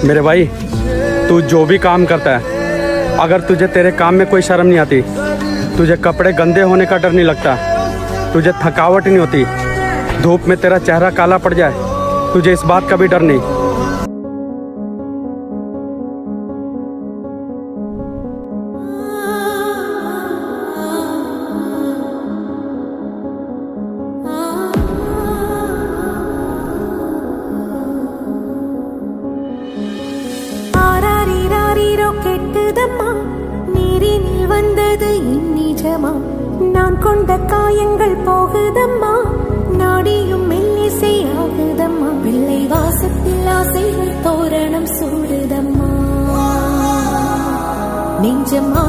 मेरे भाई, तू जो भी काम करता है, अगर तुझे तेरे काम में कोई शर्म नहीं आती, तुझे कपड़े गंदे होने का डर नहीं लगता, तुझे थकावट नहीं होती, धूप में तेरा चेहरा काला पड़ जाए, तुझे इस बात का भी डर नहीं। நான் கொண்ட காயங்கள் போகுதம்மா, நாடியும் மெல்லிசை ஆகுதம்மா, பிள்ளை வாசத்தில் ஆசைகள் தோரணம் சூடுதம்மா, நெஞ்சம்மா